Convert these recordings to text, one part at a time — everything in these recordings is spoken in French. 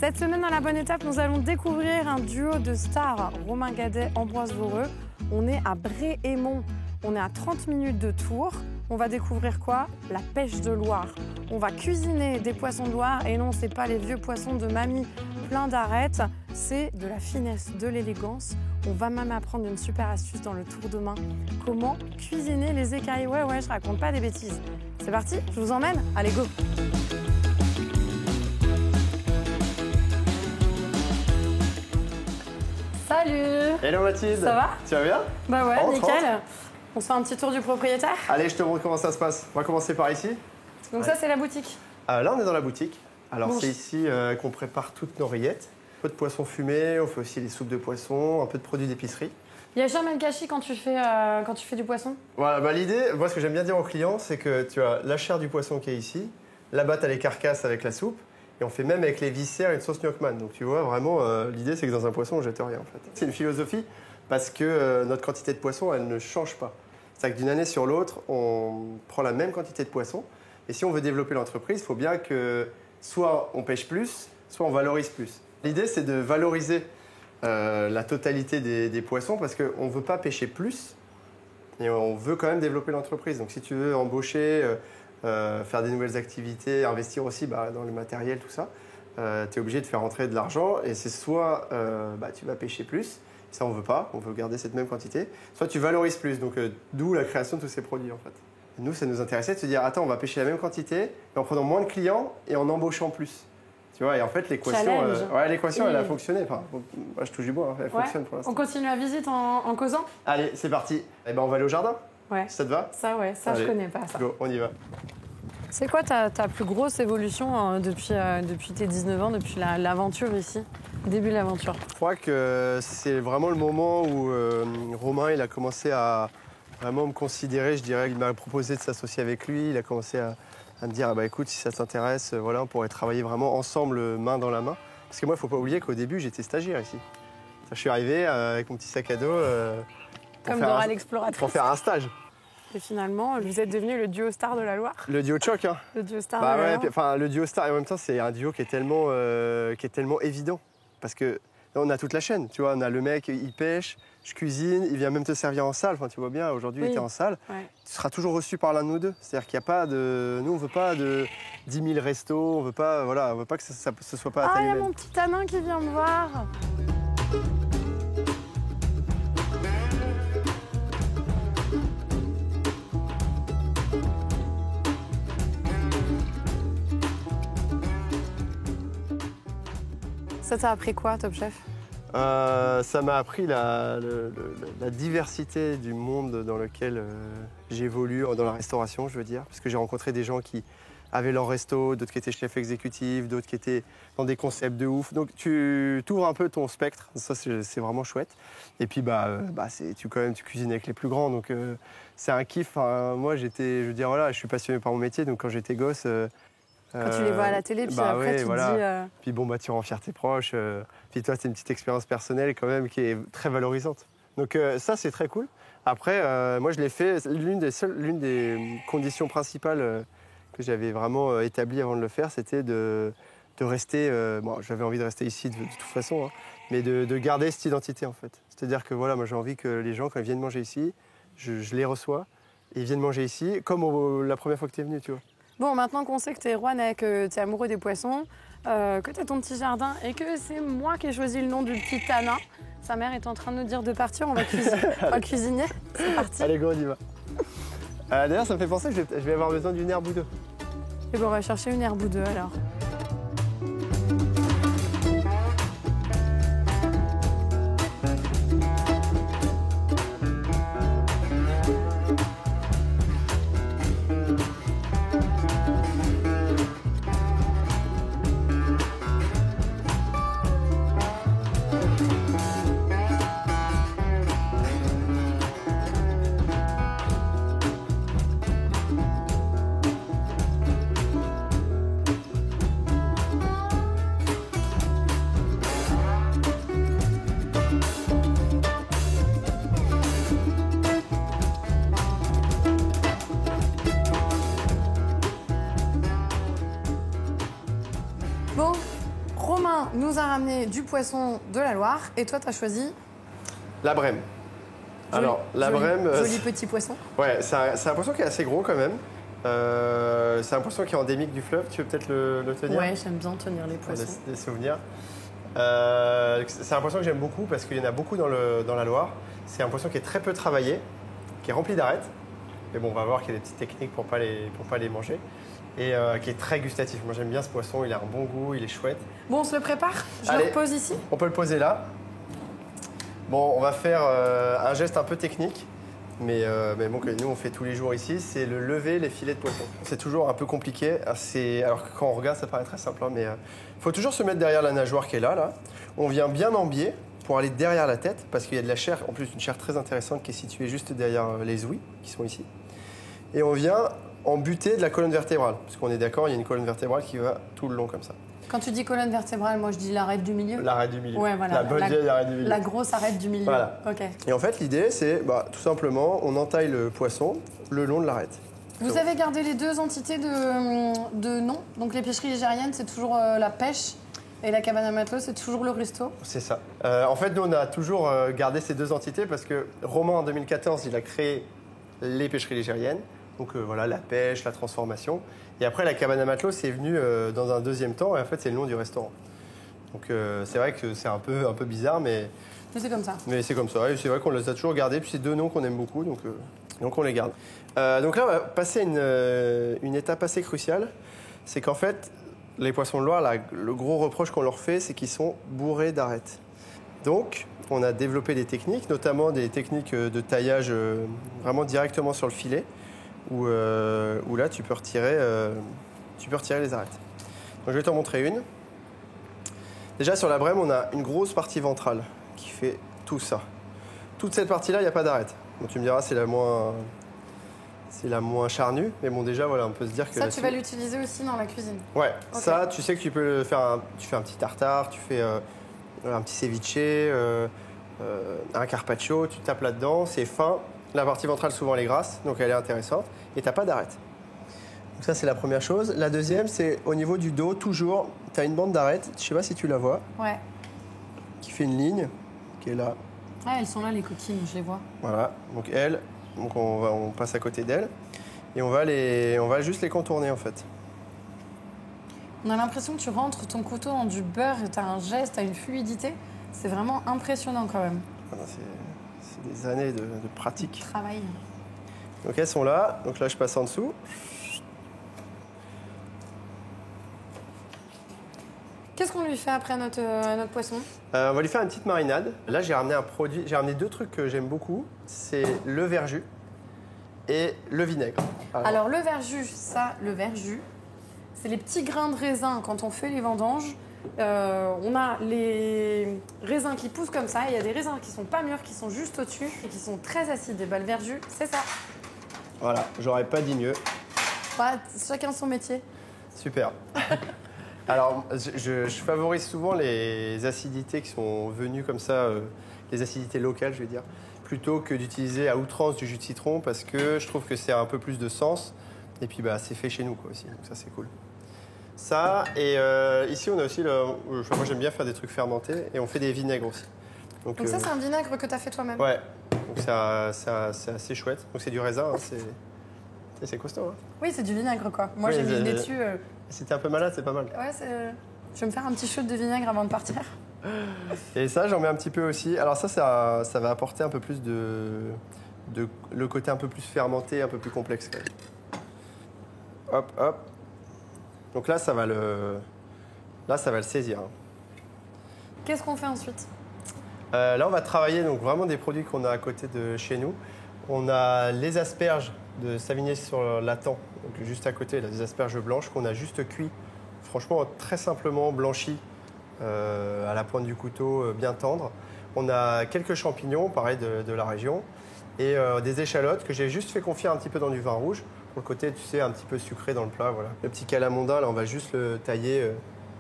Cette semaine, dans la bonne étape, nous allons découvrir un duo de stars, Romain Gadet, Ambroise Voreux. On est à Bréhémont, on est à 30 minutes de Tours. On va découvrir quoi? La pêche de Loire. On va cuisiner des poissons de Loire et non, c'est pas les vieux poissons de mamie plein d'arêtes, c'est de la finesse, de l'élégance. On va même apprendre une super astuce dans le tour de main. Comment cuisiner les écailles? Ouais, je raconte pas des bêtises. C'est parti, je vous emmène. Allez, go! Salut! Hello Mathilde! Ça va? Tu vas bien? Bah ouais, Rentre, nickel. rentre. On se fait un petit tour du propriétaire? Allez, je te montre comment ça se passe. On va commencer par ici. Donc ça, c'est la boutique. Là, on est dans la boutique. Alors, Bon. c'est ici qu'on prépare toutes nos rillettes. Un peu de poisson fumé, on fait aussi les soupes de poisson, un peu de produits d'épicerie. Il y a jamais de gâchis quand tu fais du poisson? Voilà, bah, l'idée, moi, ce que j'aime bien dire aux clients, c'est que tu as la chair du poisson qui est ici, là-bas, tu as les carcasses avec la soupe, et on fait même avec les viscères une sauce Gnocchman. Donc, tu vois, vraiment, l'idée, c'est que dans un poisson, on jette rien, en fait. C'est une philosophie parce que notre quantité de poisson, elle ne change pas. C'est-à-dire que d'une année sur l'autre, on prend la même quantité de poisson. Et si on veut développer l'entreprise, il faut bien que soit on pêche plus, soit on valorise plus. L'idée, c'est de valoriser la totalité des poissons parce qu'on ne veut pas pêcher plus et on veut quand même développer l'entreprise. Donc si tu veux embaucher, faire des nouvelles activités, investir aussi dans le matériel, tout ça, tu es obligé de faire rentrer de l'argent et c'est soit tu vas pêcher plus, ça on veut pas, on veut garder cette même quantité, soit tu valorises plus, donc d'où la création de tous ces produits en fait. Nous, ça nous intéressait de se dire, attends, on va pêcher la même quantité, mais en prenant moins de clients et en embauchant plus. Tu vois, et en fait, l'équation, elle a fonctionné. Enfin, moi, je touche du bois, elle fonctionne pour l'instant. On continue la visite en causant? Allez, c'est parti. Eh ben, on va aller au jardin. Ouais. Ça te va? Ça, Allez, je connais pas, ça. Go, on y va. C'est quoi ta plus grosse évolution depuis tes 19 ans, depuis l'aventure ici? Début de l'aventure. Je crois que c'est vraiment le moment où Romain, il a commencé à vraiment me considérer, je dirais. Il m'a proposé de s'associer avec lui. Il a commencé à me dire, écoute, si ça t'intéresse, on pourrait travailler vraiment ensemble, main dans la main. Parce que moi, il ne faut pas oublier qu'au début, j'étais stagiaire ici. Je suis arrivé avec mon petit sac à dos Comme Dora l'exploratrice. Pour faire un stage. Et finalement, vous êtes devenu le duo star de la Loire. Le duo de choc, hein. Le duo star de la Loire. Enfin, le duo star, et en même temps, c'est un duo qui est tellement évident. Parce que là, on a toute la chaîne, tu vois. On a le mec, il pêche, je cuisine, il vient même te servir en salle. Enfin, tu vois bien, aujourd'hui, il était en salle. Ouais. Tu seras toujours reçu par l'un de nous deux. C'est-à-dire qu'il n'y a pas de... Nous, on ne veut pas de 10 000 restos, on veut pas que ce soit pas à taille il y a humaine. mon petit Tanin qui vient me voir. Ça t'a appris quoi, Top Chef? Ça m'a appris la diversité du monde dans lequel j'évolue, dans la restauration, je veux dire. Parce que j'ai rencontré des gens qui avaient leur resto, d'autres qui étaient chefs exécutifs, d'autres qui étaient dans des concepts de ouf. Donc tu ouvres un peu ton spectre, ça c'est vraiment chouette. Et puis tu cuisines avec les plus grands, donc c'est un kiff. Enfin, moi je suis passionné par mon métier, donc quand j'étais gosse... Quand tu les vois à la télé, puis après tu te dis... Puis tu rends fier tes proches. Puis toi, c'est une petite expérience personnelle quand même qui est très valorisante. Donc ça, c'est très cool. Après, moi, je l'ai fait. L'une des conditions principales que j'avais vraiment établies avant de le faire, c'était de rester... j'avais envie de rester ici de toute façon, hein, mais de garder cette identité, en fait. C'est-à-dire que moi, j'ai envie que les gens, quand ils viennent manger ici, je les reçois, et ils viennent manger ici, comme la première fois que tu es venu, tu vois. Bon, maintenant qu'on sait que t'es Rouen et que t'es amoureux des poissons, que t'as ton petit jardin et que c'est moi qui ai choisi le nom du petit Tanin, sa mère est en train de nous dire de partir, on va cuisiner. C'est parti. Allez, go, on y va. D'ailleurs, ça me fait penser que je vais avoir besoin d'une herbe ou deux. Et bon, on va chercher une herbe ou deux alors. Romain nous a ramené du poisson de la Loire et toi, tu as choisi La Brème. Alors, la Brème... Joli petit poisson. Ouais, c'est un poisson qui est assez gros quand même. C'est un poisson qui est endémique du fleuve. Tu veux peut-être le tenir? Ouais, j'aime bien tenir les poissons. Des souvenirs. C'est un poisson que j'aime beaucoup parce qu'il y en a beaucoup dans la Loire. C'est un poisson qui est très peu travaillé, qui est rempli d'arêtes. Mais bon, on va voir qu'il y a des petites techniques pour pas les manger. Et qui est très gustatif. Moi, j'aime bien ce poisson. Il a un bon goût, il est chouette. Bon, on se le prépare? Je Allez, le repose ici? On peut le poser là. Bon, on va faire un geste un peu technique. Mais bon, que nous, on fait tous les jours ici. C'est le lever les filets de poisson. C'est toujours un peu compliqué. Alors que quand on regarde, ça paraît très simple. Mais il faut toujours se mettre derrière la nageoire qui est là. On vient bien en biais pour aller derrière la tête. Parce qu'il y a de la chair, en plus une chair très intéressante qui est située juste derrière les ouïes qui sont ici. Et on vient en butée de la colonne vertébrale. Parce qu'on est d'accord, il y a une colonne vertébrale qui va tout le long comme ça. Quand tu dis colonne vertébrale, moi je dis l'arête du milieu. L'arête du milieu. Ouais, voilà. La bonne vieille arête du milieu. La grosse arête du milieu. Voilà. Ok. Et en fait, l'idée, c'est tout simplement, on entaille le poisson le long de l'arête. Vous avez gardé les deux entités de nom. Donc les pêcheries ligériennes, c'est toujours la pêche. Et la cabane à matelot, c'est toujours le resto. C'est ça. En fait, nous, on a toujours gardé ces deux entités parce que Romain, en 2014, il a créé les pêcheries ligériennes. Donc voilà, la pêche, la transformation. Et après, la cabane à matelot, c'est venu dans un deuxième temps. Et en fait, c'est le nom du restaurant. Donc c'est vrai que c'est un peu bizarre, mais c'est comme ça. Mais c'est comme ça. Et c'est vrai qu'on les a toujours gardés. Puis c'est deux noms qu'on aime beaucoup, donc on les garde. Donc là, on va passer une étape assez cruciale. C'est qu'en fait, les poissons de Loire, le gros reproche qu'on leur fait, c'est qu'ils sont bourrés d'arêtes. Donc, on a développé des techniques, notamment des techniques de taillage vraiment directement sur le filet, où là, tu peux retirer les arêtes. Donc, je vais t'en montrer une. Déjà, sur la Brème, on a une grosse partie ventrale qui fait tout ça. Toute cette partie-là, il n'y a pas d'arête. Donc, tu me diras, c'est la moins charnue. Mais bon, déjà, voilà, on peut se dire que... Ça, tu vas l'utiliser aussi dans la cuisine? Ouais, okay. Ça, tu sais que tu peux tu fais un petit tartare, tu fais un petit ceviche, un carpaccio, tu tapes là-dedans, c'est fin. La partie ventrale, souvent, elle est grasse, donc elle est intéressante. Et tu n'as pas d'arête. Donc ça, c'est la première chose. La deuxième, c'est au niveau du dos, toujours, tu as une bande d'arête, je ne sais pas si tu la vois. Ouais. Qui fait une ligne, qui est là. Ah, elles sont là, les coquines, je les vois. Voilà, donc on passe à côté d'elle. Et on va juste les contourner, en fait. On a l'impression que tu rentres ton couteau dans du beurre, tu as un geste, tu as une fluidité. C'est vraiment impressionnant quand même. C'est des années de pratique. Travail. Donc elles sont là, donc là je passe en dessous. Qu'est-ce qu'on lui fait après notre poisson? On va lui faire une petite marinade. Là j'ai ramené deux trucs que j'aime beaucoup. C'est le verjus et le vinaigre. Alors le verjus, c'est les petits grains de raisin quand on fait les vendanges. On a les raisins qui poussent comme ça, et il y a des raisins qui sont pas mûrs, qui sont juste au-dessus et qui sont très acides. Et le verjus, c'est ça. Voilà, j'aurais pas dit mieux. Ouais, chacun son métier. Super. Alors, je favorise souvent les acidités qui sont venues comme ça, les acidités locales, je vais dire, plutôt que d'utiliser à outrance du jus de citron, parce que je trouve que c'est un peu plus de sens. Et puis, c'est fait chez nous, quoi, aussi. Donc ça, c'est cool. Ça, et ici, on a aussi moi, j'aime bien faire des trucs fermentés, et on fait des vinaigres aussi. Donc ça, c'est un vinaigre que tu as fait toi-même? Ouais. Donc c'est assez chouette. Donc c'est du raisin, hein, c'est costaud. Hein. Oui, c'est du vinaigre, quoi. Moi, oui, j'ai mis le nez dessus. Si t'es un peu malade, c'est pas mal. Ouais, je vais me faire un petit shot de vinaigre avant de partir. Et ça, j'en mets un petit peu aussi. Alors ça va apporter un peu plus le côté un peu plus fermenté, un peu plus complexe. Quand même. Hop, hop. Donc là, ça va le saisir. Hein. Qu'est-ce qu'on fait ensuite? Là, on va travailler donc vraiment des produits qu'on a à côté de chez nous. On a les asperges de Savigny-sur-Latan, donc juste à côté, là, des asperges blanches qu'on a juste cuit, franchement très simplement blanchies à la pointe du couteau, bien tendre. On a quelques champignons, pareil de la région, et des échalotes que j'ai juste fait confire un petit peu dans du vin rouge pour le côté, tu sais, un petit peu sucré dans le plat. Voilà. Le petit calamondin, là, on va juste le tailler,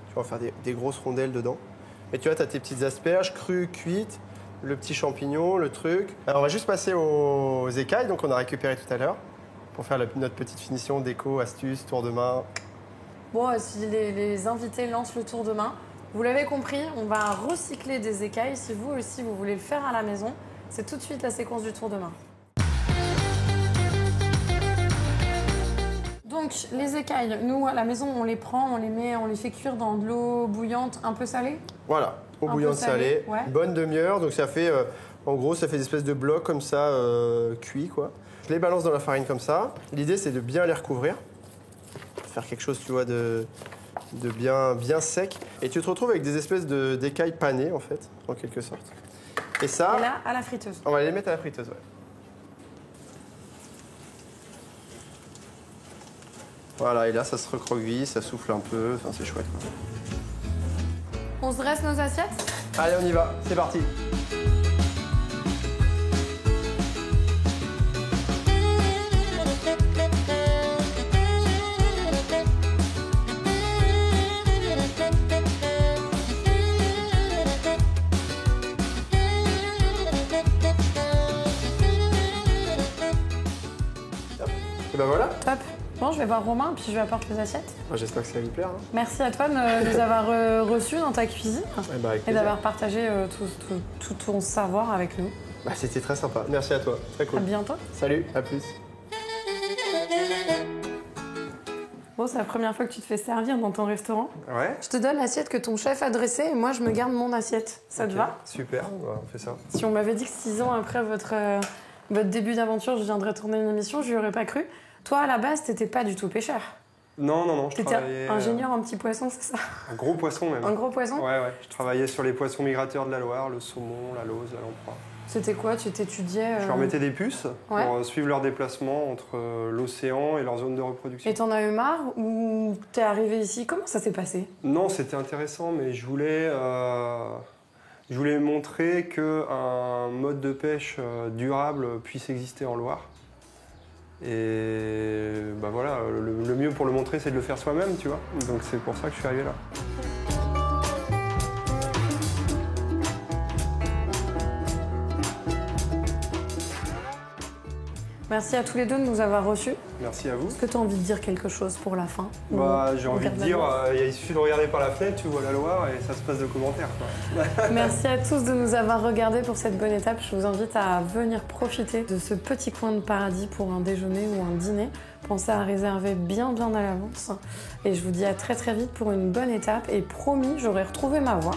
tu vas faire des grosses rondelles dedans. Et tu vois, tu as tes petites asperges crues, cuites, le petit champignon, le truc. Alors, on va juste passer aux écailles, donc on a récupéré tout à l'heure, pour faire notre petite finition déco, astuce, tour de main. Bon, si les invités lancent le tour de main, Vous l'avez compris, on va recycler des écailles. Si vous aussi, vous voulez le faire à la maison, c'est tout de suite la séquence du tour de main. Donc, les écailles, nous, à la maison, on les prend, on les fait cuire dans de l'eau bouillante un peu salée. Voilà, eau bouillante salée, ouais. bonne demi-heure. Donc ça fait, en gros, ça fait des espèces de blocs comme ça, cuits, quoi. Je les balance dans la farine comme ça. L'idée, c'est de bien les recouvrir. Faire quelque chose, tu vois, de bien sec. Et tu te retrouves avec des espèces d'écailles panées, en fait, en quelque sorte. Et ça... Et là, à la friteuse. On va les mettre à la friteuse, ouais. Voilà, et là, ça se recroqueville, ça souffle un peu. Enfin, c'est chouette, quoi. On se dresse nos assiettes? Allez, on y va. C'est parti. Et ben voilà. Top. Bon, je vais voir Romain, puis je lui apporte les assiettes. J'espère que ça va lui plaire. Hein. Merci à toi de nous avoir reçus dans ta cuisine et d'avoir partagé tout ton savoir avec nous. Bah, c'était très sympa. Merci à toi. Très cool. À bientôt. Salut, à plus. Bon, c'est la première fois que tu te fais servir dans ton restaurant. Ouais. Je te donne l'assiette que ton chef a dressée et moi, je me garde mon assiette. Ça te va? Super, on fait ça. Si on m'avait dit que 6 ans après votre début d'aventure, je viendrais tourner une émission, je n'y aurais pas cru. Toi, à la base, t'étais pas du tout pêcheur. Non, je T'étais travaillais... ingénieur en petits poissons, c'est ça? Un gros poisson même. Un gros poisson? Ouais. Je travaillais sur les poissons migrateurs de la Loire, le saumon, la lauze, la lamproie. C'était quoi? Tu t'étudiais Je leur mettais des puces Ouais. pour suivre leur déplacement entre l'océan et leur zone de reproduction. Et t'en as eu marre ou t'es arrivé ici? Comment ça s'est passé? Non, c'était intéressant, mais je voulais montrer qu'un mode de pêche durable puisse exister en Loire. Et bah voilà, le mieux pour le montrer, c'est de le faire soi-même, tu vois. Donc c'est pour ça que je suis arrivé là. Merci à tous les deux de nous avoir reçus. Merci à vous. Est-ce que tu as envie de dire quelque chose pour la fin? Bah, j'ai envie de regarde dire, la il suffit de regarder par la fenêtre, tu vois la Loire et ça se passe de commentaires. Quoi. Merci à tous de nous avoir regardés pour cette bonne étape. Je vous invite à venir profiter de ce petit coin de paradis pour un déjeuner ou un dîner. Pensez à réserver bien à l'avance. Et je vous dis à très vite pour une bonne étape. Et promis, j'aurai retrouvé ma voie.